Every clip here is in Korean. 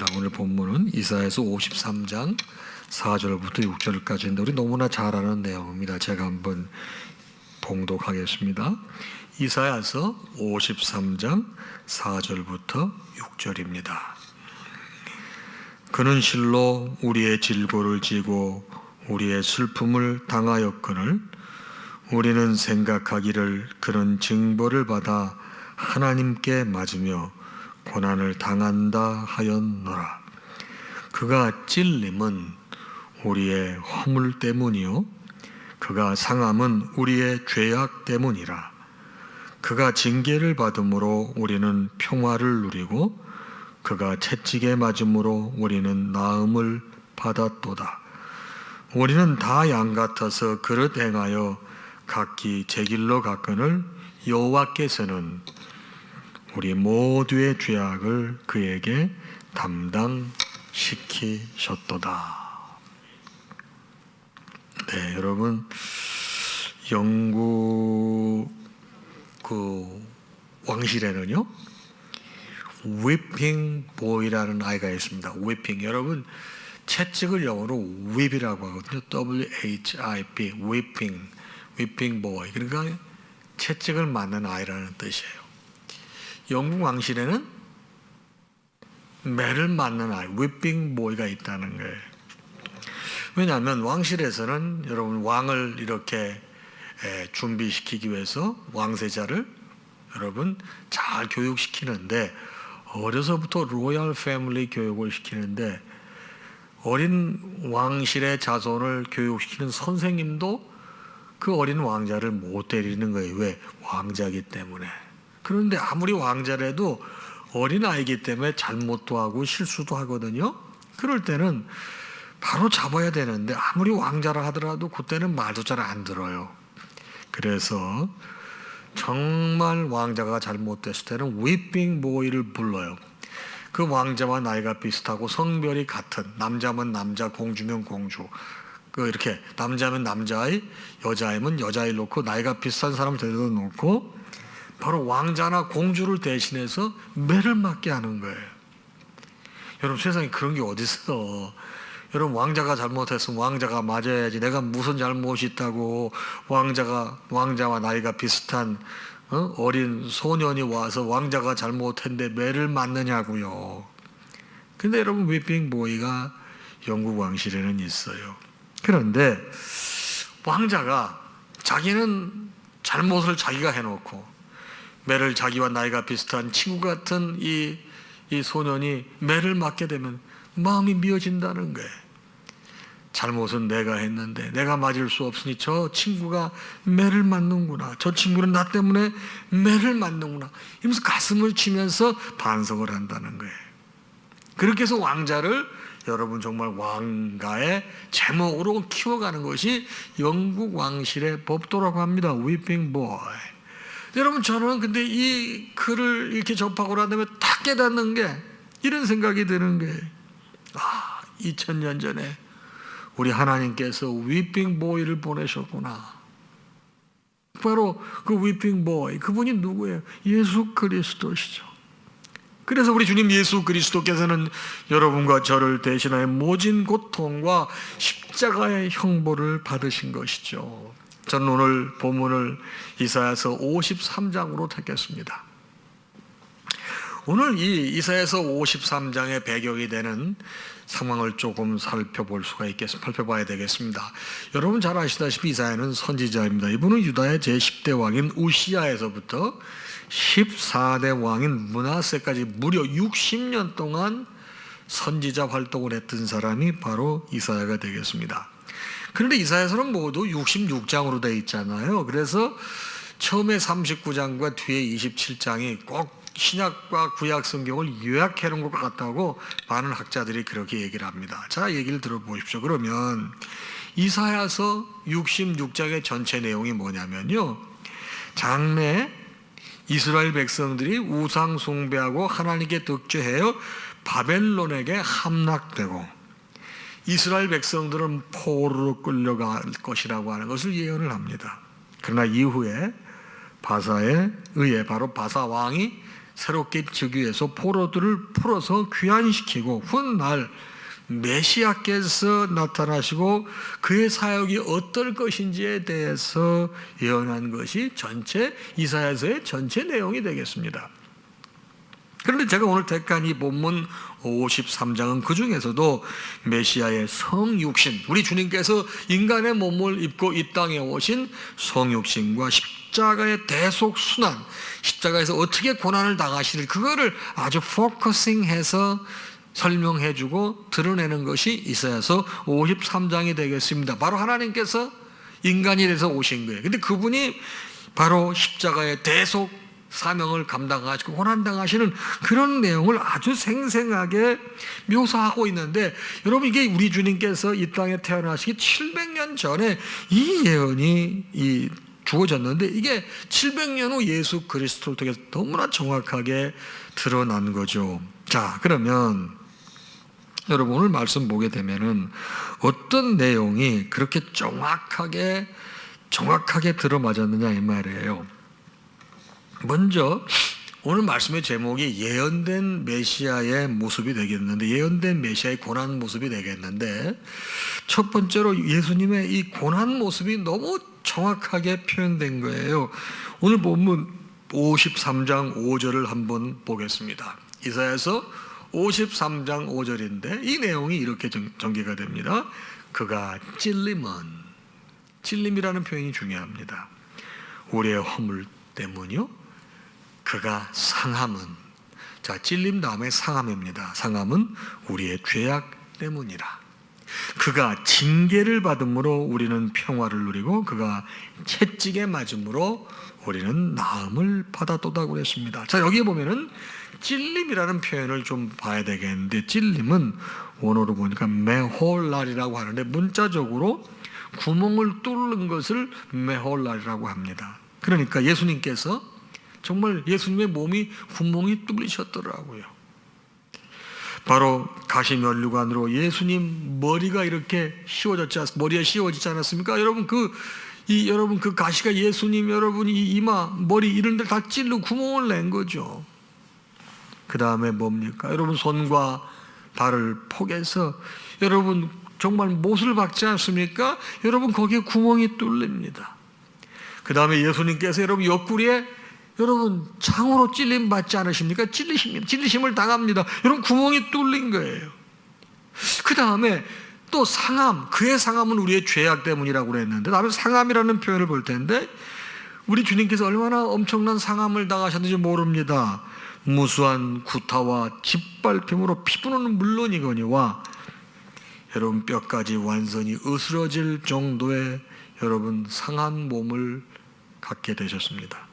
하겠습니다. 오늘 본문은 이사야서 53장 4절부터 6절까지인데 우리 너무나 잘 아는 내용입니다. 제가 한번 봉독하겠습니다. 이사야서 53장 4절부터 6절입니다. 그는 실로 우리의 질고를 지고 우리의 슬픔을 당하였거늘 우리는 생각하기를 그는 징벌을 받아 하나님께 맞으며 고난을 당한다 하였노라. 그가 찔림은 우리의 허물 때문이요 그가 상함은 우리의 죄악 때문이라. 그가 징계를 받음으로 우리는 평화를 누리고 그가 채찍에 맞음으로 우리는 나음을 받았도다. 우리는 다 양 같아서 그릇 행하여 각기 제 길로 갔거늘 여호와께서는 우리 모두의 죄악을 그에게 담당시키셨도다. 네, 여러분, 영국 왕실에는요 whipping boy라는 아이가 있습니다. whipping, 여러분 채찍을 영어로 whip이라고 하거든요. W-H-I-P, whipping boy. 그러니까 채찍을 맞는 아이라는 뜻이에요. 영국 왕실에는 매를 맞는 아이, whipping boy가 있다는 거예요. 왜냐하면 왕실에서는 여러분 왕을 이렇게 준비시키기 위해서 왕세자를 여러분 잘 교육시키는데 어려서부터 로얄 패밀리 교육을 시키는데 어린 왕실의 자손을 교육시키는 선생님도 그 어린 왕자를 못 때리는 거예요. 왜? 왕자이기 때문에. 그런데 아무리 왕자라도 어린아이기 때문에 잘못도 하고 실수도 하거든요. 그럴 때는 바로 잡아야 되는데 아무리 왕자라 하더라도 그때는 말도 잘 안 들어요. 그래서 정말 왕자가 잘못됐을 때는 whipping boy를 불러요. 그 왕자와 나이가 비슷하고 성별이 같은, 남자면 남자, 공주면 공주, 이렇게 남자면 남자아이, 여자아이면 여자아이 놓고 나이가 비슷한 사람 데려다 놓고 바로 왕자나 공주를 대신해서 매를 맞게 하는 거예요. 여러분 세상에 그런 게 어디 있어. 여러분 왕자가 잘못했으면 왕자가 맞아야지. 내가 무슨 잘못이 있다고 왕자와 나이가 비슷한 어린 소년이 와서 왕자가 잘못했는데 매를 맞느냐고요. 근데 여러분 whipping boy가 영국 왕실에는 있어요. 그런데 왕자가 자기는 잘못을 자기가 해놓고 매를 자기와 나이가 비슷한 친구 같은 이 소년이 매를 맞게 되면 마음이 미어진다는 거예요. 잘못은 내가 했는데 내가 맞을 수 없으니 저 친구가 매를 맞는구나. 저 친구는 나 때문에 매를 맞는구나. 이러면서 가슴을 치면서 반성을 한다는 거예요. 그렇게 해서 왕자를 여러분 정말 왕가의 제목으로 키워가는 것이 영국 왕실의 법도라고 합니다. whipping boy. 여러분 저는 근데 이 글을 이렇게 접하고 난 다음에 딱 깨닫는 게 이런 생각이 드는 게 2000년 전에 우리 하나님께서 whipping boy를 보내셨구나. 바로 그 whipping boy, 그분이 누구예요? 예수 그리스도시죠. 그래서 우리 주님 예수 그리스도께서는 여러분과 저를 대신하여 모진 고통과 십자가의 형벌을 받으신 것이죠. 저는 오늘 본문을 이사야서 53장으로 택했습니다. 오늘 이 이사야서 53장의 배경이 되는 상황을 조금 살펴봐야 되겠습니다. 여러분 잘 아시다시피 이사야는 선지자입니다. 이분은 유다의 제10대 왕인 우시야에서부터 14대 왕인 므낫세까지 무려 60년 동안 선지자 활동을 했던 사람이 바로 이사야가 되겠습니다. 그런데 이사야서는 모두 66장으로 되어 있잖아요. 그래서 처음에 39장과 뒤에 27장이 꼭 신약과 구약 성경을 요약해 놓은 것 같다고 많은 학자들이 그렇게 얘기를 합니다. 자, 얘기를 들어보십시오. 그러면 이사야서 66장의 전체 내용이 뭐냐면요, 장래 이스라엘 백성들이 우상 숭배하고 하나님께 득죄하여 바벨론에게 함락되고 이스라엘 백성들은 포로로 끌려갈 것이라고 하는 것을 예언을 합니다. 그러나 이후에 바사에 의해 바로 바사 왕이 새롭게 즉위해서 포로들을 풀어서 귀환시키고 훗날 메시아께서 나타나시고 그의 사역이 어떨 것인지에 대해서 예언한 것이 전체 이사야서의 전체 내용이 되겠습니다. 그런데 제가 오늘 택한 이 본문 53장은 그 중에서도 메시아의 성육신, 우리 주님께서 인간의 몸을 입고 이 땅에 오신 성육신과 십자가의 대속순환, 십자가에서 어떻게 고난을 당하시는 그거를 아주 포커싱해서 설명해주고 드러내는 것이 이사야서 53장이 되겠습니다. 바로 하나님께서 인간이 돼서 오신 거예요. 근데 그분이 바로 십자가의 대속 사명을 감당하시고 고난당하시는 그런 내용을 아주 생생하게 묘사하고 있는데, 여러분 이게 우리 주님께서 이 땅에 태어나시기 700년 전에 이 예언이 주어졌는데 이게 700년 후 예수 그리스도를 통해서 너무나 정확하게 드러난 거죠. 자, 그러면 여러분 오늘 말씀 보게 되면은 어떤 내용이 그렇게 정확하게 들어맞았느냐 이 말이에요. 먼저 오늘 말씀의 제목이 예언된 메시아의 모습이 되겠는데, 예언된 메시아의 고난 모습이 되겠는데, 첫 번째로 예수님의 이 고난 모습이 너무 정확하게 표현된 거예요. 오늘 본문 53장 5절을 한번 보겠습니다. 이사야서 53장 5절인데 이 내용이 이렇게 전개가 됩니다. 그가 찔림이라는 표현이 중요합니다. 우리의 허물 때문이요, 그가 상함은, 자, 찔림 다음에 상함입니다. 상함은 우리의 죄악 때문이라. 그가 징계를 받음으로 우리는 평화를 누리고 그가 채찍에 맞음으로 우리는 나음을 받았도다고 그랬습니다. 자, 여기 보면은 찔림이라는 표현을 좀 봐야 되겠는데, 찔림은 원어로 보니까 메홀랄이라고 하는데 문자적으로 구멍을 뚫는 것을 메홀랄이라고 합니다. 그러니까 예수님께서 정말 예수님의 몸이 구멍이 뚫리셨더라고요. 바로 가시면류관으로 예수님 머리가 이렇게 머리가 씌워지지 않았습니까? 여러분 그 가시가 예수님 이 이마 머리 이런 데 다 찔러 구멍을 낸 거죠. 그 다음에 뭡니까? 여러분 손과 발을 포개서 여러분 정말 못을 박지 않습니까? 여러분 거기에 구멍이 뚫립니다. 그 다음에 예수님께서 여러분 옆구리에 여러분 창으로 찔림 받지 않으십니까? 찔리심을 당합니다. 여러분 구멍이 뚫린 거예요. 그 다음에 또 상함, 그의 상함은 우리의 죄악 때문이라고 그랬는데, 다음에 상함이라는 표현을 볼 텐데 우리 주님께서 얼마나 엄청난 상함을 당하셨는지 모릅니다. 무수한 구타와 짓밟힘으로 피부는 물론이거니와 여러분 뼈까지 완전히 으스러질 정도의 여러분 상한 몸을 갖게 되셨습니다.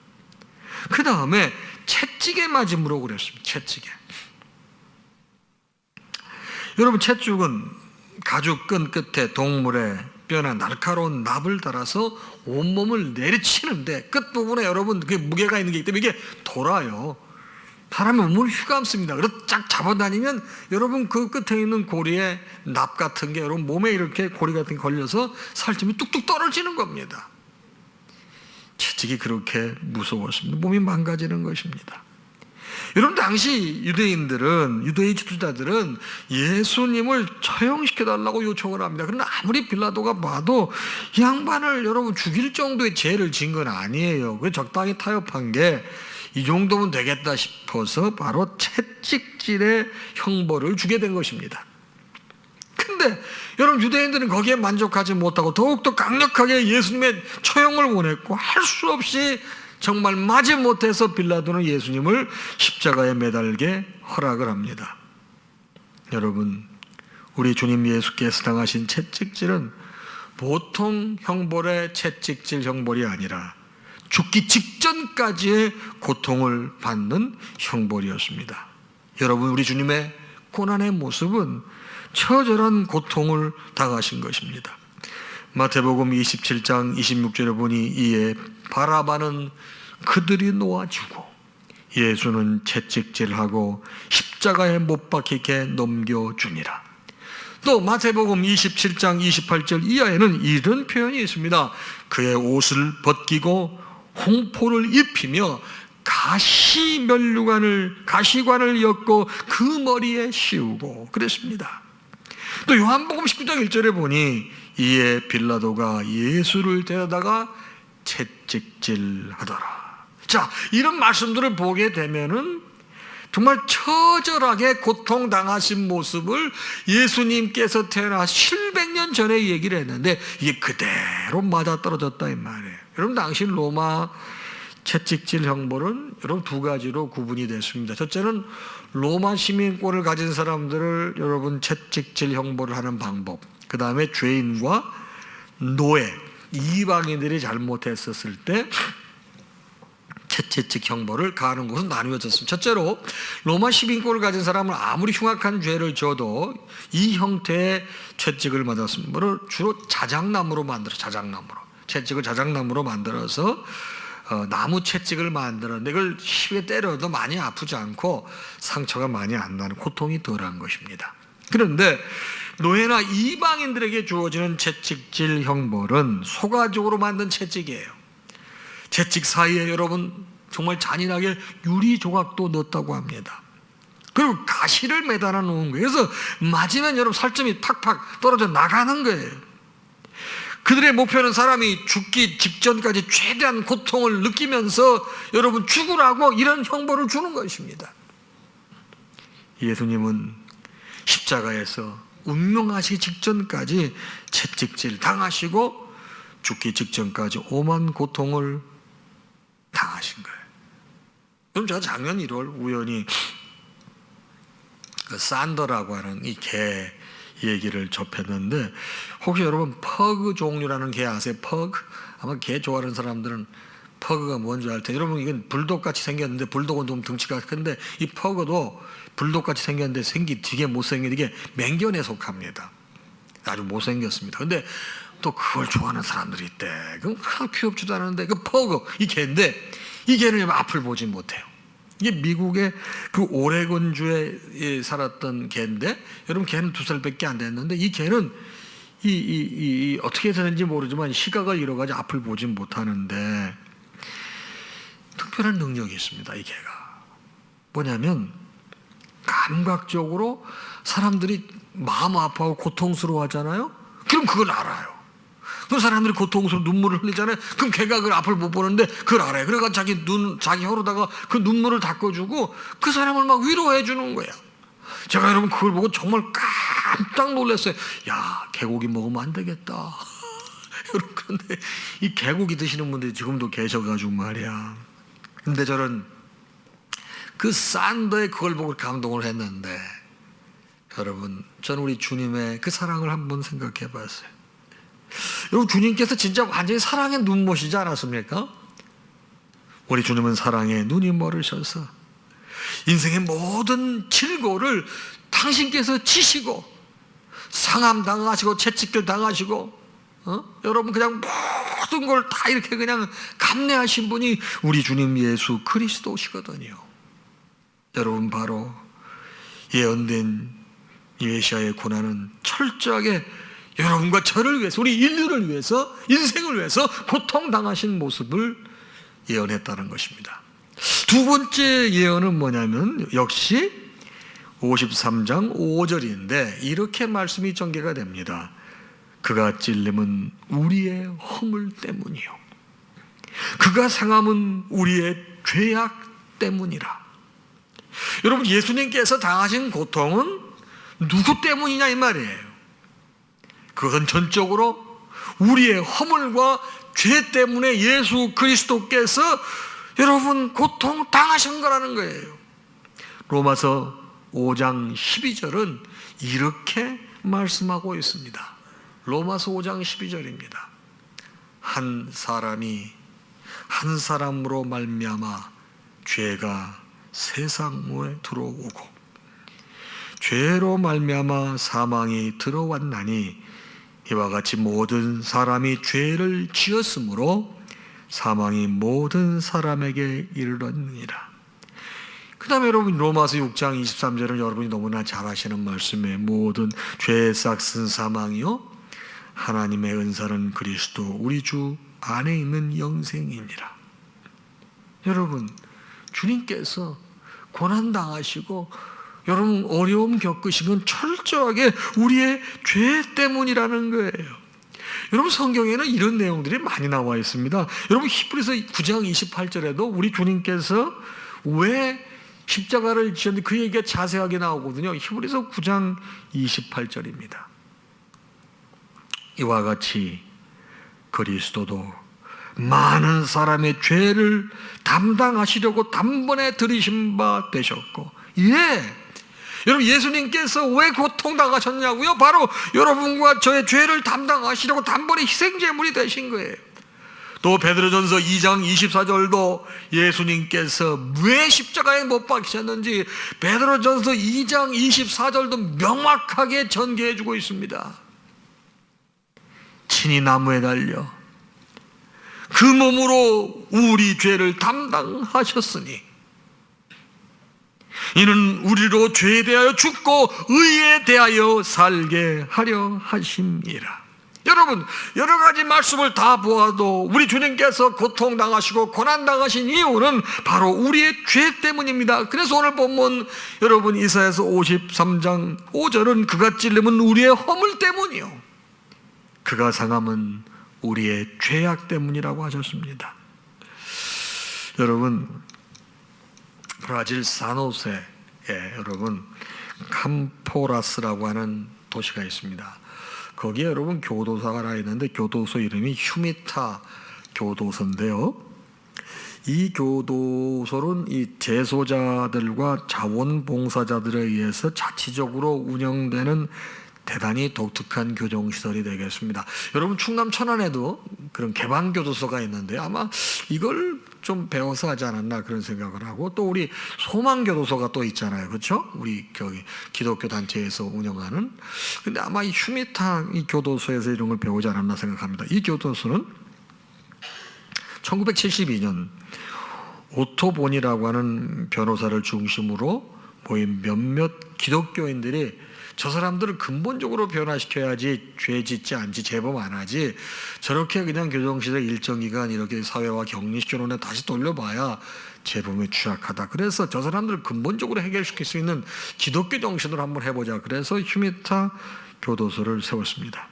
그 다음에 채찍에 맞음으로 그랬습니다. 채찍에. 여러분 채찍은 가죽 끈 끝에 동물의 뼈나 날카로운 납을 달아서 온몸을 내리치는데 끝부분에 여러분 그게 무게가 있는 게 있기 때문에 이게 돌아요. 사람의 몸을 휘감습니다. 그래서 쫙 잡아다니면 여러분 그 끝에 있는 고리에 납 같은 게 여러분 몸에 이렇게 고리 같은 게 걸려서 살점이 뚝뚝 떨어지는 겁니다. 채찍이 그렇게 무서웠습니다. 몸이 망가지는 것입니다. 여러분 당시 유대인 지도자들은 예수님을 처형시켜달라고 요청을 합니다. 그러나 아무리 빌라도가 봐도 이 양반을 여러분 죽일 정도의 죄를 지은 건 아니에요. 그 적당히 타협한 게 이 정도면 되겠다 싶어서 바로 채찍질의 형벌을 주게 된 것입니다. 근데 여러분 유대인들은 거기에 만족하지 못하고 더욱더 강력하게 예수님의 처형을 원했고 할 수 없이 정말 마지못해서 빌라도는 예수님을 십자가에 매달게 허락을 합니다. 여러분 우리 주님 예수께서 당하신 채찍질은 보통 형벌의 채찍질 형벌이 아니라 죽기 직전까지의 고통을 받는 형벌이었습니다. 여러분 우리 주님의 고난의 모습은 처절한 고통을 당하신 것입니다. 마태복음 27장 26절에 보니 이에 바라바는 그들이 놓아주고 예수는 채찍질하고 십자가에 못 박히게 넘겨주니라. 또 마태복음 27장 28절 이하에는 이런 표현이 있습니다. 그의 옷을 벗기고 홍포를 입히며 가시관을 엮고 그 머리에 씌우고 그랬습니다. 또 요한복음 19장 1절에 보니 이에 빌라도가 예수를 데려다가 채찍질하더라. 자, 이런 말씀들을 보게 되면은 정말 처절하게 고통당하신 모습을 예수님께서 태어나 700년 전에 얘기를 했는데 이게 그대로 맞아떨어졌다 이 말이에요. 여러분, 당시 로마 채찍질 형벌은 여러분 두 가지로 구분이 됐습니다. 첫째는 로마 시민권을 가진 사람들을 여러분 채찍질 형벌을 하는 방법, 그 다음에 죄인과 노예, 이방인들이 잘못했었을 때 채찍 형벌을 가하는 것은 나누어졌습니다. 첫째로 로마 시민권을 가진 사람은 아무리 흉악한 죄를 져도 이 형태의 채찍을 맞았습니다. 주로 자작나무로 채찍을 자작나무로 만들어서 나무 채찍을 만들었는데 이걸 힘에 때려도 많이 아프지 않고 상처가 많이 안 나는, 고통이 덜한 것입니다. 그런데 노예나 이방인들에게 주어지는 채찍질 형벌은 소가죽으로 만든 채찍이에요. 채찍 사이에 여러분 정말 잔인하게 유리 조각도 넣었다고 합니다. 그리고 가시를 매달아 놓은 거예요. 그래서 맞으면 여러분 살점이 팍팍 떨어져 나가는 거예요. 그들의 목표는 사람이 죽기 직전까지 최대한 고통을 느끼면서 여러분 죽으라고 이런 형벌을 주는 것입니다. 예수님은 십자가에서 운명하시기 직전까지 채찍질 당하시고 죽기 직전까지 오만 고통을 당하신 거예요. 그럼 제가 작년 1월 우연히 그 산더라고 하는 이 개 얘기를 접했는데, 혹시 여러분 퍼그 종류라는 개 아세요? 퍼그? 아마 개 좋아하는 사람들은 퍼그가 뭔지 알 텐데, 여러분 이건 불독같이 생겼는데, 불독은 좀 덩치가 큰데 이 퍼그도 불독같이 생겼는데 되게 못생긴, 이게 맹견에 속합니다. 아주 못생겼습니다. 근데 또 그걸 좋아하는 사람들이 있대. 그럼 귀엽지도 않은데 그 퍼그, 이 개인데 이 개는 앞을 보지 못해요. 이게 미국의 그 오레곤주에 살았던 개인데, 여러분 개는 2살밖에 안 됐는데 이 개는 어떻게 되는지 모르지만 시각을 잃어가지고 앞을 보지 못하는데 특별한 능력이 있습니다. 이 개가 뭐냐면 감각적으로 사람들이 마음 아파하고 고통스러워 하잖아요. 그럼 그걸 알아요. 그 사람들이 고통스러워 눈물을 흘리잖아요. 그럼 걔가 그 앞을 못 보는데 그걸 알아요. 그래가 자기 혀로다가 그 눈물을 닦아주고 그 사람을 막 위로해 주는 거예요. 제가 여러분 그걸 보고 정말 깜짝 놀랐어요. 야, 개고기 먹으면 안 되겠다. 여러분, 그런데 이 개고기 드시는 분들이 지금도 계셔가지고 말이야. 근데 저는 그 산더에 그걸 보고 감동을 했는데, 여러분 저는 우리 주님의 그 사랑을 한번 생각해 봤어요. 여러분, 주님께서 진짜 완전히 사랑의 눈못이지 않았습니까? 우리 주님은 사랑의 눈이 멀으셔서 인생의 모든 질고를 당신께서 지시고 상함 당하시고 채찍질 당하시고 여러분 그냥 모든 걸 다 이렇게 그냥 감내하신 분이 우리 주님 예수 그리스도시거든요. 여러분, 바로 예언된 예시야의 고난은 철저하게 여러분과 저를 위해서, 우리 인류를 위해서, 인생을 위해서 고통당하신 모습을 예언했다는 것입니다. 두 번째 예언은 뭐냐면 역시 53장 5절인데 이렇게 말씀이 전개가 됩니다. 그가 찔림은 우리의 허물 때문이요, 그가 상함은 우리의 죄악 때문이라. 여러분, 예수님께서 당하신 고통은 누구 때문이냐 이 말이에요. 그것은 전적으로 우리의 허물과 죄 때문에 예수 그리스도께서 여러분 고통 당하신 거라는 거예요. 로마서 5장 12절은 이렇게 말씀하고 있습니다. 로마서 5장 12절입니다. 한 사람이 한 사람으로 말미암아 죄가 세상에 들어오고 죄로 말미암아 사망이 들어왔나니 이와 같이 모든 사람이 죄를 지었으므로 사망이 모든 사람에게 이르렀느니라. 그 다음에 여러분 로마서 6장 23절은 여러분이 너무나 잘 아시는 말씀에 모든 죄의 싹슨 사망이요 하나님의 은사는 그리스도 우리 주 안에 있는 영생이니라. 여러분, 주님께서 고난당하시고 여러분 어려움 겪으신 건 철저하게 우리의 죄 때문이라는 거예요. 여러분 성경에는 이런 내용들이 많이 나와 있습니다. 여러분 히브리서 9장 28절에도 우리 주님께서 왜 십자가를 지셨는데 그 얘기가 자세하게 나오거든요. 히브리서 9장 28절입니다. 이와 같이 그리스도도 많은 사람의 죄를 담당하시려고 단번에 들이신 바 되셨고, 여러분 예수님께서 왜 고통당하셨냐고요? 바로 여러분과 저의 죄를 담당하시려고 단번에 희생제물이 되신 거예요. 또 베드로전서 2장 24절도 예수님께서 왜 십자가에 못 박히셨는지 베드로전서 2장 24절도 명확하게 전개해 주고 있습니다. 친히 나무에 달려 그 몸으로 우리 죄를 담당하셨으니 이는 우리로 죄에 대하여 죽고 의에 대하여 살게 하려 하심이라. 여러분 여러 가지 말씀을 다 보아도 우리 주님께서 고통당하시고 고난당하신 이유는 바로 우리의 죄 때문입니다. 그래서 오늘 본문 여러분 이사야서 53장 5절은 그가 찔림은 우리의 허물 때문이요 그가 상함은 우리의 죄악 때문이라고 하셨습니다. 여러분 브라질 사노세에 여러분 캄포라스라고 하는 도시가 있습니다. 거기에 여러분 교도소가 하나 있는데 교도소 이름이 휴미타 교도소인데요. 이 교도소는 이 재소자들과 자원봉사자들에 의해서 자치적으로 운영되는 대단히 독특한 교정시설이 되겠습니다. 여러분 충남 천안에도 그런 개방교도소가 있는데 아마 이걸 좀 배워서 하지 않았나 그런 생각을 하고, 또 우리 소망교도소가 또 있잖아요. 그렇죠? 우리 기독교 단체에서 운영하는. 근데 아마 이 휴미타 이 교도소에서 이런 걸 배우지 않았나 생각합니다. 이 교도소는 1972년 오토본이라고 하는 변호사를 중심으로 모인 몇몇 기독교인들이 저 사람들을 근본적으로 변화시켜야지 죄 짓지 않지 재범 안 하지, 저렇게 그냥 교정시설 일정 기간 이렇게 사회와 격리시켜놓은 다시 돌려봐야 재범에 취약하다. 그래서 저 사람들을 근본적으로 해결시킬 수 있는 기독교 정신으로 한번 해보자. 그래서 휴미타 교도소를 세웠습니다.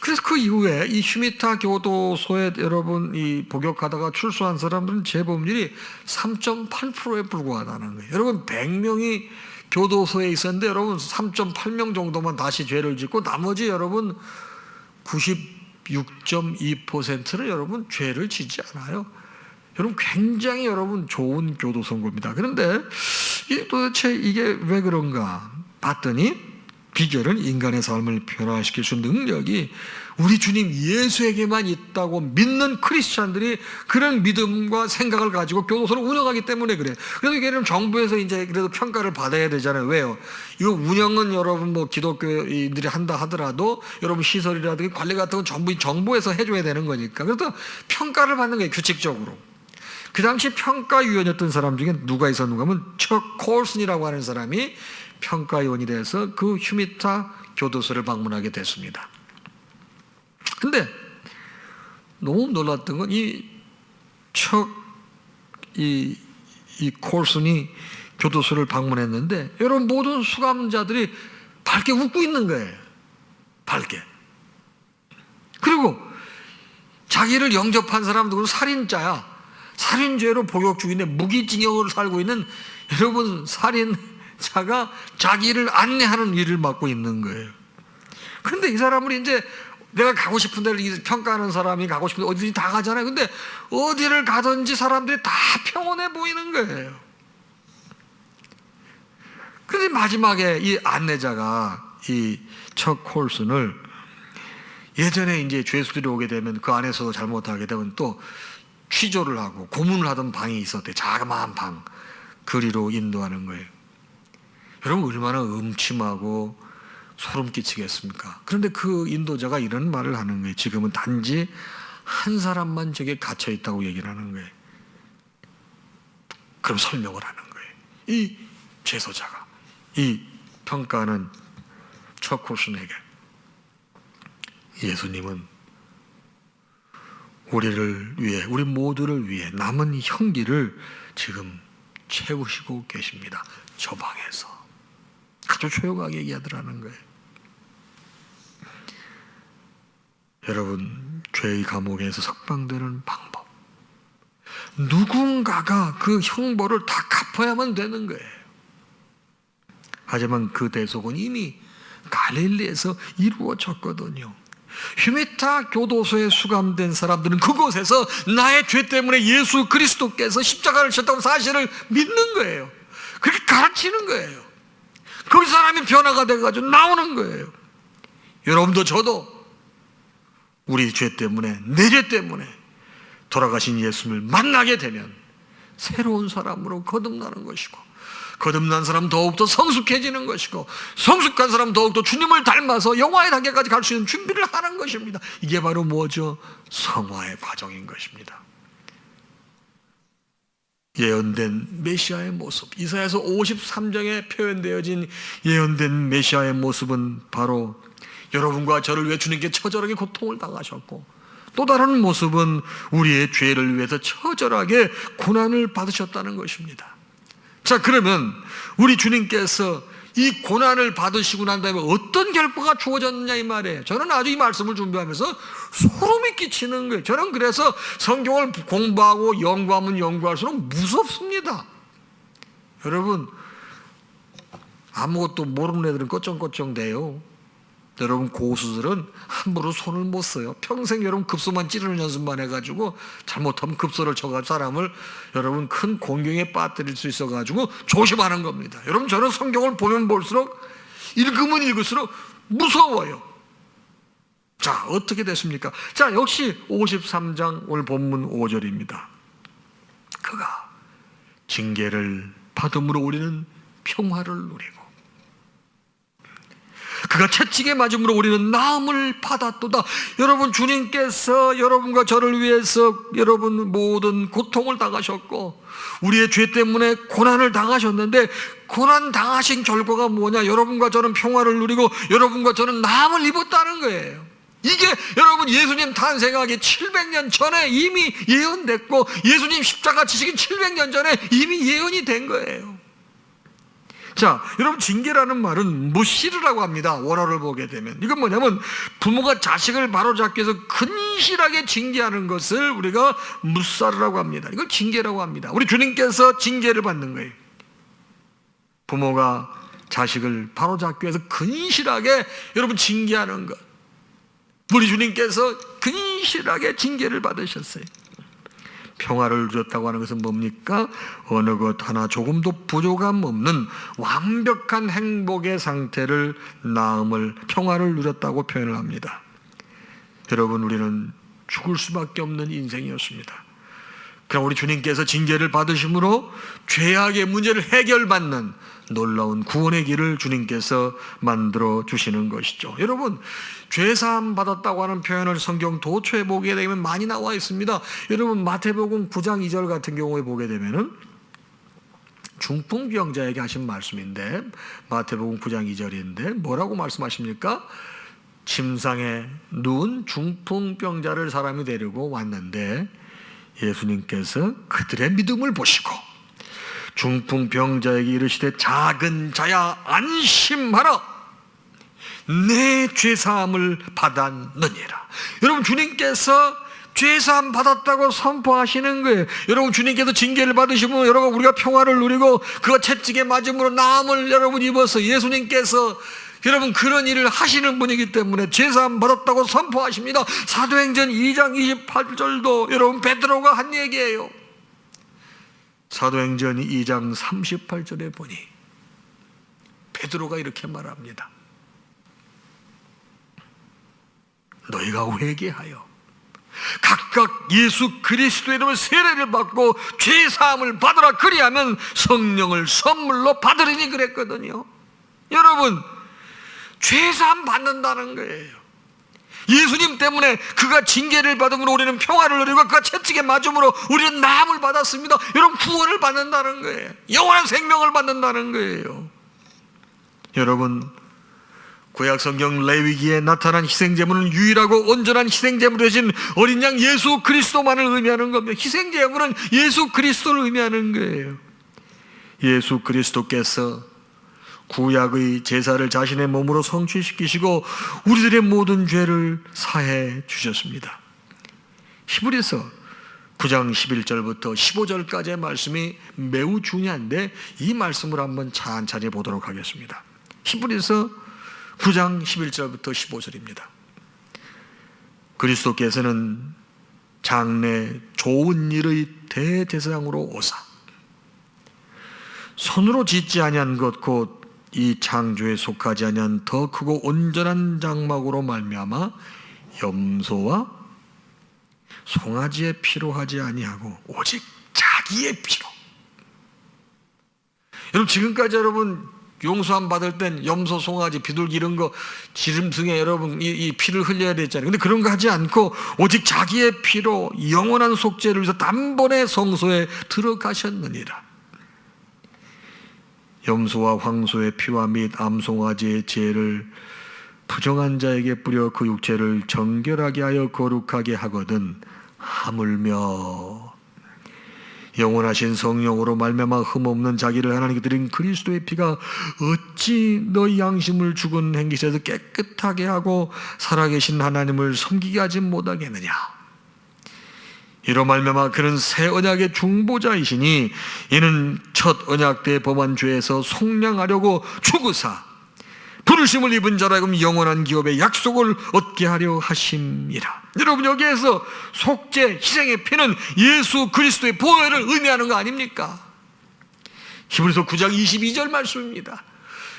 그래서 그 이후에 이 휴미타 교도소에 여러분 이 복역하다가 출소한 사람들은 재범률이 3.8%에 불과하다는 거예요. 여러분 100명이 교도소에 있었는데 여러분 3.8명 정도만 다시 죄를 짓고 나머지 여러분 96.2%는 여러분 죄를 짓지 않아요. 여러분 굉장히 여러분 좋은 교도소인 겁니다. 그런데 도대체 이게 왜 그런가 봤더니 비결은 인간의 삶을 변화시킬 수 있는 능력이 우리 주님 예수에게만 있다고 믿는 크리스찬들이 그런 믿음과 생각을 가지고 교도소를 운영하기 때문에 그래요. 그래서 이게 정부에서 이제 그래도 평가를 받아야 되잖아요. 왜요? 이거 운영은 여러분 뭐 기독교인들이 한다 하더라도 여러분 시설이라든지 관리 같은 건 전부 정부에서 해줘야 되는 거니까. 그래서 평가를 받는 거예요. 규칙적으로. 그 당시 평가위원이었던 사람 중에 누가 있었는가 하면 척 콜슨이라고 하는 사람이 평가위원이 돼서 그 휴미타 교도소를 방문하게 됐습니다. 근데 너무 놀랐던 건 이 콜슨이 교도소를 방문했는데 여러분 모든 수감자들이 밝게 웃고 있는 거예요. 밝게. 그리고 자기를 영접한 사람들은 살인자야. 살인죄로 복역 중인데 무기징역으로 살고 있는 여러분 살인자가 자기를 안내하는 일을 맡고 있는 거예요. 그런데 이 사람은 이제 내가 가고 싶은 데를 평가하는 사람이 가고 싶은 데 어디든지 다 가잖아요. 근데 어디를 가든지 사람들이 다 평온해 보이는 거예요. 그런데 마지막에 이 안내자가 이 척 콜슨을 예전에 이제 죄수들이 오게 되면 그 안에서도 잘못하게 되면 또 취조를 하고 고문을 하던 방이 있었대요. 자그마한 방. 그리로 인도하는 거예요. 여러분 얼마나 음침하고 소름 끼치겠습니까? 그런데 그 인도자가 이런 말을 하는 거예요. 지금은 단지 한 사람만 저게 갇혀 있다고 얘기를 하는 거예요. 그럼 설명을 하는 거예요. 이 재소자가 이 평가하는 척 콜슨에게 예수님은 우리를 위해, 우리 모두를 위해 남은 형기를 지금 채우시고 계십니다. 저 방에서 아주 조용하게 얘기하더라는 거예요. 여러분, 죄의 감옥에서 석방되는 방법, 누군가가 그 형벌을 다 갚아야만 되는 거예요. 하지만 그 대속은 이미 갈릴리에서 이루어졌거든요. 휴메타 교도소에 수감된 사람들은 그곳에서 나의 죄 때문에 예수 그리스도께서 십자가를 지셨다는 사실을 믿는 거예요. 그렇게 가르치는 거예요. 그 사람이 변화가 돼가지고 나오는 거예요. 여러분도 저도 우리 죄 때문에, 내 죄 때문에 돌아가신 예수님을 만나게 되면 새로운 사람으로 거듭나는 것이고, 거듭난 사람 더욱더 성숙해지는 것이고, 성숙한 사람 더욱더 주님을 닮아서 영화의 단계까지 갈 수 있는 준비를 하는 것입니다. 이게 바로 뭐죠? 성화의 과정인 것입니다. 예언된 메시아의 모습, 이사야서 53장에 표현되어진 예언된 메시아의 모습은 바로 여러분과 저를 위해 주님께 처절하게 고통을 당하셨고, 또 다른 모습은 우리의 죄를 위해서 처절하게 고난을 받으셨다는 것입니다. 자, 그러면 우리 주님께서 이 고난을 받으시고 난 다음에 어떤 결과가 주어졌느냐 이 말이에요. 저는 아주 이 말씀을 준비하면서 소름이 끼치는 거예요. 저는 그래서 성경을 공부하고 연구하면 연구할수록 무섭습니다. 여러분, 아무것도 모르는 애들은 꺼쩡꺼쩡대요. 여러분, 고수들은 함부로 손을 못 써요. 평생 여러분 급소만 찌르는 연습만 해가지고 잘못하면 급소를 쳐가지고 사람을 여러분 큰 공경에 빠뜨릴 수 있어가지고 조심하는 겁니다. 여러분, 저는 성경을 보면 볼수록, 읽으면 읽을수록 무서워요. 자, 어떻게 됐습니까? 자, 역시 53장 오늘 본문 5절입니다. 그가 징계를 받음으로 우리는 평화를 누리고 그가 채찍에 맞음으로 우리는 나음을 받았도다. 여러분, 주님께서 여러분과 저를 위해서 여러분 모든 고통을 당하셨고 우리의 죄 때문에 고난을 당하셨는데, 고난 당하신 결과가 뭐냐? 여러분과 저는 평화를 누리고 여러분과 저는 나음을 입었다는 거예요. 이게 여러분 예수님 탄생하기 700년 전에 이미 예언됐고, 예수님 십자가 지시기 700년 전에 이미 예언이 된 거예요. 자, 여러분, 징계라는 말은 무시르라고 합니다. 원어를 보게 되면 이건 뭐냐면 부모가 자식을 바로잡기 위해서 근실하게 징계하는 것을 우리가 무사르라고 합니다. 이걸 징계라고 합니다. 우리 주님께서 징계를 받는 거예요. 부모가 자식을 바로잡기 위해서 근실하게 여러분 징계하는 것, 우리 주님께서 근실하게 징계를 받으셨어요. 평화를 누렸다고 하는 것은 뭡니까? 어느 것 하나 조금도 부족함 없는 완벽한 행복의 상태를, 나음을, 평화를 누렸다고 표현을 합니다. 여러분, 우리는 죽을 수밖에 없는 인생이었습니다. 그럼 우리 주님께서 징계를 받으심으로 죄악의 문제를 해결받는 놀라운 구원의 길을 주님께서 만들어 주시는 것이죠. 여러분, 죄사함 받았다고 하는 표현을 성경 도처에 보게 되면 많이 나와 있습니다. 여러분, 마태복음 9장 2절 같은 경우에 보게 되면은 중풍병자에게 하신 말씀인데, 마태복음 9장 2절인데 뭐라고 말씀하십니까? 침상에 누운 중풍병자를 사람이 데리고 왔는데 예수님께서 그들의 믿음을 보시고 중풍병자에게 이르시되 작은 자야 안심하라, 내 죄사함을 받았느니라. 여러분, 주님께서 죄사함 받았다고 선포하시는 거예요. 여러분, 주님께서 징계를 받으시면 여러분 우리가 평화를 누리고 그가 채찍에 맞음으로 나음을 여러분 입어서 예수님께서 여러분 그런 일을 하시는 분이기 때문에 죄사함 받았다고 선포하십니다. 사도행전 2장 28절도 여러분 베드로가 한 얘기예요. 사도행전 2장 38절에 보니 베드로가 이렇게 말합니다. 너희가 회개하여 각각 예수 그리스도의 이름으로 세례를 받고 죄사함을 받으라, 그리하면 성령을 선물로 받으리니 그랬거든요. 여러분, 죄사함 받는다는 거예요. 예수님 때문에 그가 징계를 받음으로 우리는 평화를 누리고 그가 채찍에 맞음으로 우리는 나음을 받았습니다. 여러분, 구원을 받는다는 거예요. 영원한 생명을 받는다는 거예요. 여러분, 구약 성경 레위기에 나타난 희생제물은 유일하고 온전한 희생제물이 되신 어린 양 예수 그리스도만을 의미하는 겁니다. 희생제물은 예수 그리스도를 의미하는 거예요. 예수 그리스도께서 구약의 제사를 자신의 몸으로 성취시키시고 우리들의 모든 죄를 사해 주셨습니다. 히브리서 9장 11절부터 15절까지의 말씀이 매우 중요한데 이 말씀을 한번 찬찬히 보도록 하겠습니다. 히브리서 9장 11절부터 15절입니다. 그리스도께서는 장래 좋은 일의 대제사장으로 오사 손으로 짓지 아니한 것 곧 이 창조에 속하지 아니한 더 크고 온전한 장막으로 말미암아 염소와 송아지의 피로 하지 아니하고 오직 자기의 피로. 여러분 지금까지 여러분 용서함 받을 땐 염소, 송아지, 비둘기 이런 거 지름승에 여러분 이 피를 흘려야 되잖아요. 근데 그런 거 하지 않고 오직 자기의 피로 영원한 속죄를 위해서 단번에 성소에 들어가셨느니라. 염소와 황소의 피와 및 암송아지의 죄를 부정한 자에게 뿌려 그 육체를 정결하게 하여 거룩하게 하거든 하물며 영원하신 성령으로 말미암아 흠없는 자기를 하나님께 드린 그리스도의 피가 어찌 너희 양심을 죽은 행기에서 깨끗하게 하고 살아계신 하나님을 섬기게 하지 못하겠느냐. 이로 말미암아 그는 새 언약의 중보자이시니 이는 첫 언약 때 범한 죄에서 속량하려고 죽으사 부르심을 입은 자라 하여금 영원한 기업의 약속을 얻게 하려 하심이라. 여러분 여기에서 속죄, 희생의 피는 예수 그리스도의 보혈을 의미하는 거 아닙니까? 히브리서 9장 22절 말씀입니다.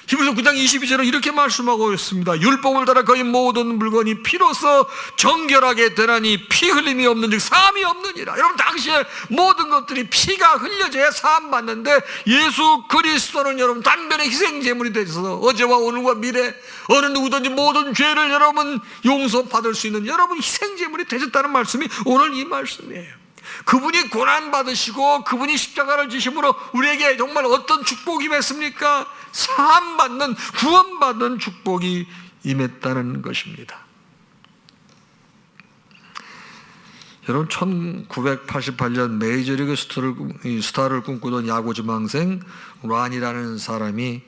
히브리서 9장 22절은 이렇게 말씀하고 있습니다. 율법을 따라 거의 모든 물건이 피로써 정결하게 되나니 피 흘림이 없는 즉 사함이 없느니라. 여러분 당시에 모든 것들이 피가 흘려져야 사함 받는데 예수 그리스도는 여러분 단번에 희생제물이 되셔서 어제와 오늘과 미래 어느 누구든지 모든 죄를 여러분 용서받을 수 있는 여러분 희생제물이 되셨다는 말씀이 오늘 이 말씀이에요. 그분이 고난받으시고 그분이 십자가를 지심으로 우리에게 정말 어떤 축복이 임했습니까? 사함받는 구원받는 축복이 임했다는 것입니다. 여러분 1988년 메이저리그 스타를 꿈꾸던 야구 지망생 란이라는 사람이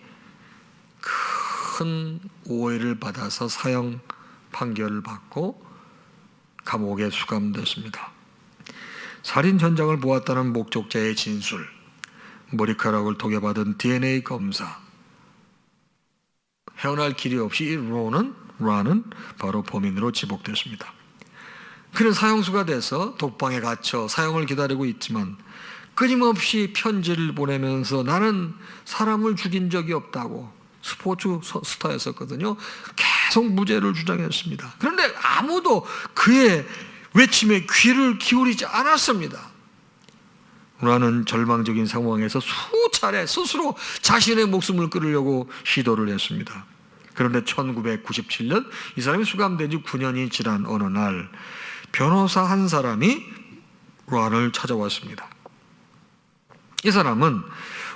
큰 오해를 받아서 사형 판결을 받고 감옥에 수감됐습니다. 살인 현장을 보았다는 목격자의 진술, 머리카락을 통해 받은 DNA 검사, 헤어날 길이 없이 란은 바로 범인으로 지목됐습니다. 그는 사형수가 돼서 독방에 갇혀 사형을 기다리고 있지만 끊임없이 편지를 보내면서 나는 사람을 죽인 적이 없다고 스포츠 스타였었거든요. 계속 무죄를 주장했습니다. 그런데 아무도 그의 외침에 귀를 기울이지 않았습니다. 란은 절망적인 상황에서 수차례 스스로 자신의 목숨을 끊으려고 시도를 했습니다. 그런데 1997년 이 사람이 수감된 지 9년이 지난 어느 날 변호사 한 사람이 란을 찾아왔습니다. 이 사람은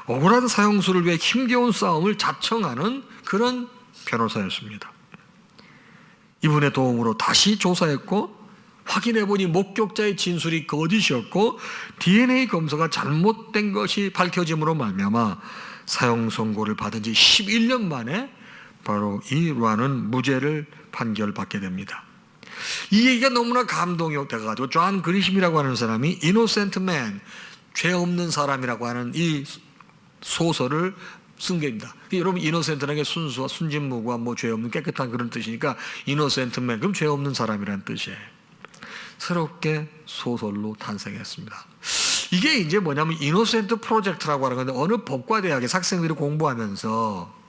억울한 사형수를 위해 힘겨운 싸움을 자청하는 그런 변호사였습니다. 이분의 도움으로 다시 조사했고 확인해보니 목격자의 진술이 거짓이었고 DNA 검사가 잘못된 것이 밝혀짐으로 말미암아 사형 선고를 받은 지 11년 만에 바로 이 란은 무죄를 판결받게 됩니다. 이 얘기가 너무나 감동이 돼가지고 존 그리심이라고 하는 사람이 Innocent Man, 죄 없는 사람이라고 하는 이 소설을 쓴 겁니다. 여러분 innocent라는 게 순수와 순진무구와 뭐 죄 없는 깨끗한 그런 뜻이니까 Innocent Man, 그럼 죄 없는 사람이라는 뜻이에요. 새롭게 소설로 탄생했습니다. 이게 이제 뭐냐면 이노센트 프로젝트라고 하는 건데 어느 법과대학에서 학생들이 공부하면서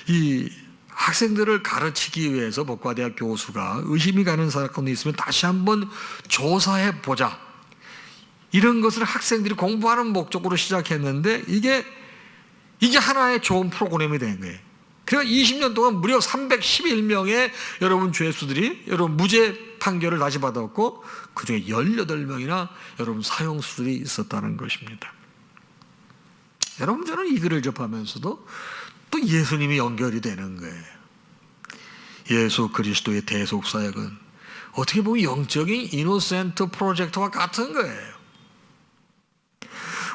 이 학생들을 가르치기 위해서 법과대학 교수가 의심이 가는 사건이 있으면 다시 한번 조사해 보자. 이런 것을 학생들이 공부하는 목적으로 시작했는데 이게 하나의 좋은 프로그램이 된 거예요. 그래서 20년 동안 무려 311명의 여러분 죄수들이 여러분 무죄 판결을 다시 받았고 그중에 18명이나 여러분 사형수들이 있었다는 것입니다. 여러분 저는 이 글을 접하면서도 또 예수님이 연결이 되는 거예요. 예수 그리스도의 대속사역은 어떻게 보면 영적인 이노센트 프로젝트와 같은 거예요.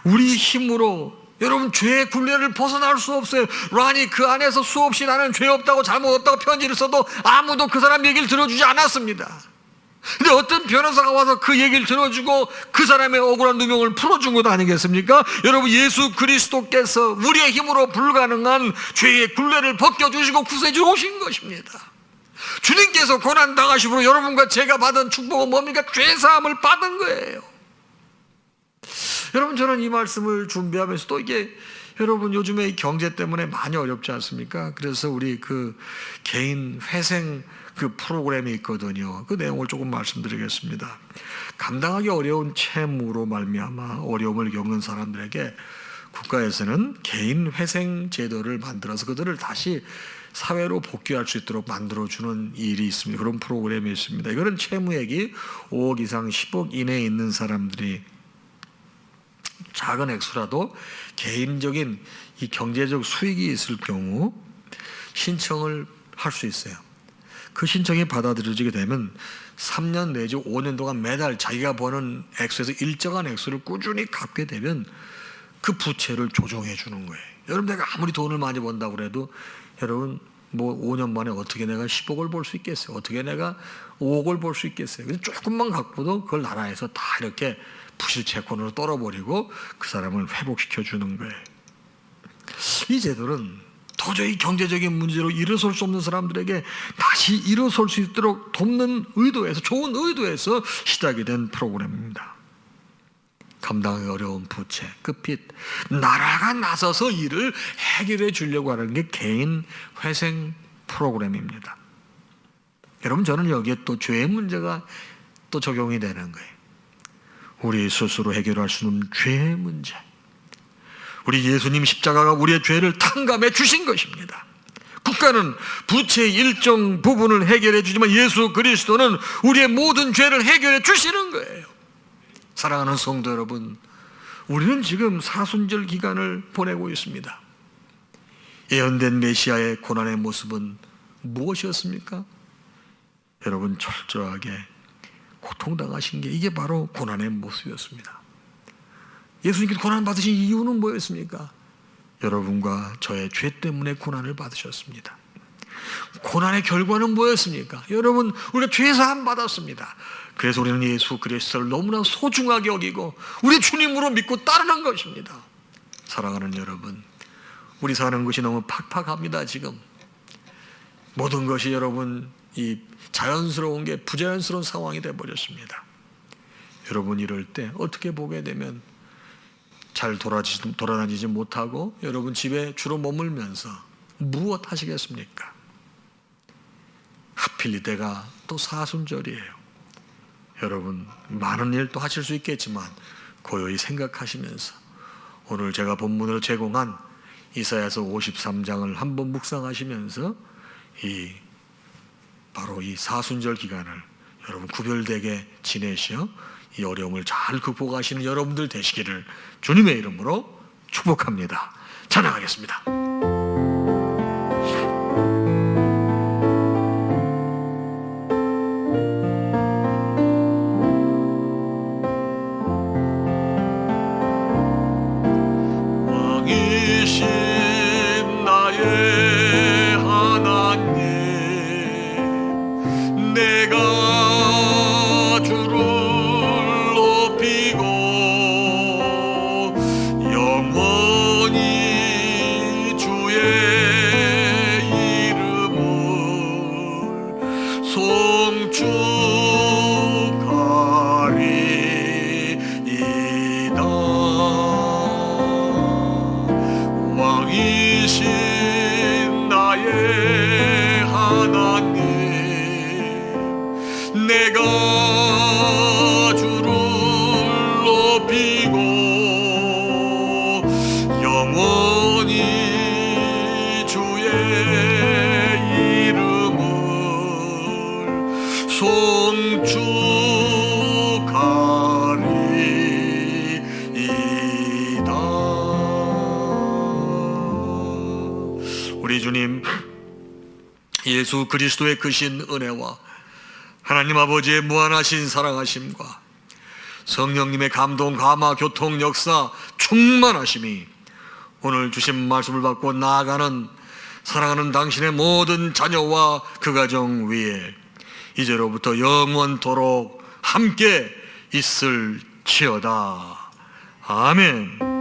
우리 힘으로 여러분 죄의 굴레를 벗어날 수 없어요. 란이 그 안에서 수없이 나는 죄 없다고 잘못 없다고 편지를 써도 아무도 그 사람 얘기를 들어주지 않았습니다. 근데 어떤 변호사가 와서 그 얘기를 들어주고 그 사람의 억울한 누명을 풀어준 것 아니겠습니까? 여러분, 예수 그리스도께서 우리의 힘으로 불가능한 죄의 굴레를 벗겨주시고 구세해 주신 것입니다. 주님께서 고난당하심으로 여러분과 제가 받은 축복은 뭡니까? 죄사함을 받은 거예요. 여러분, 저는 이 말씀을 준비하면서 또 이게 여러분 요즘에 이 경제 때문에 많이 어렵지 않습니까? 그래서 우리 그 개인 회생 그 프로그램이 있거든요. 그 내용을 조금 말씀드리겠습니다. 감당하기 어려운 채무로 말미암아 어려움을 겪는 사람들에게 국가에서는 개인 회생 제도를 만들어서 그들을 다시 사회로 복귀할 수 있도록 만들어주는 일이 있습니다. 그런 프로그램이 있습니다. 이거는 채무액이 5억 이상 10억 이내에 있는 사람들이 작은 액수라도 개인적인 이 경제적 수익이 있을 경우 신청을 할 수 있어요. 그 신청이 받아들여지게 되면 3년 내지 5년 동안 매달 자기가 버는 액수에서 일정한 액수를 꾸준히 갚게 되면 그 부채를 조정해 주는 거예요. 여러분, 내가 아무리 돈을 많이 번다고 그래도 여러분 뭐 5년 만에 어떻게 내가 10억을 벌 수 있겠어요? 어떻게 내가 5억을 벌 수 있겠어요? 그래서 조금만 갖고도 그걸 나라에서 다 이렇게 부실채권으로 떨어버리고 그 사람을 회복시켜 주는 거예요. 이 제도는 도저히 경제적인 문제로 일어설 수 없는 사람들에게 다시 일어설 수 있도록 돕는 의도에서, 좋은 의도에서 시작이 된 프로그램입니다. 감당하기 어려운 부채, 그 빚, 나라가 나서서 이를 해결해 주려고 하는 게 개인 회생 프로그램입니다. 여러분, 저는 여기에 또 죄의 문제가 또 적용이 되는 거예요. 우리 스스로 해결할 수 없는 죄의 문제, 우리 예수님 십자가가 우리의 죄를 탕감해 주신 것입니다. 국가는 부채의 일정 부분을 해결해 주지만 예수 그리스도는 우리의 모든 죄를 해결해 주시는 거예요. 사랑하는 성도 여러분, 우리는 지금 사순절 기간을 보내고 있습니다. 예언된 메시아의 고난의 모습은 무엇이었습니까? 여러분, 철저하게 고통당하신 게 이게 바로 고난의 모습이었습니다. 예수님께서 고난 받으신 이유는 뭐였습니까? 여러분과 저의 죄 때문에 고난을 받으셨습니다. 고난의 결과는 뭐였습니까? 여러분, 우리가 죄사함 받았습니다. 그래서 우리는 예수 그리스도를 너무나 소중하게 여기고 우리 주님으로 믿고 따르는 것입니다. 사랑하는 여러분, 우리 사는 것이 너무 팍팍합니다. 지금 모든 것이 여러분 이 자연스러운 게 부자연스러운 상황이 되어버렸습니다. 여러분, 이럴 때 어떻게 보게 되면 잘 돌아다니지 못하고 여러분 집에 주로 머물면서 무엇 하시겠습니까? 하필 이때가 또 사순절이에요. 여러분, 많은 일도 하실 수 있겠지만 고요히 생각하시면서 오늘 제가 본문으로 제공한 이사야서 53장을 한번 묵상하시면서 바로 이 사순절 기간을 여러분 구별되게 지내시어 이 어려움을 잘 극복하시는 여러분들 되시기를 주님의 이름으로 축복합니다. 찬양하겠습니다. 왕이신 나의 하나님, 내가 우리 주님, 예수 그리스도의 크신 은혜와 하나님 아버지의 무한하신 사랑하심과 성령님의 감동, 감화, 교통, 역사, 충만하심이 오늘 주신 말씀을 받고 나아가는 사랑하는 당신의 모든 자녀와 그 가정 위에 이제로부터 영원토록 함께 있을지어다. 아멘.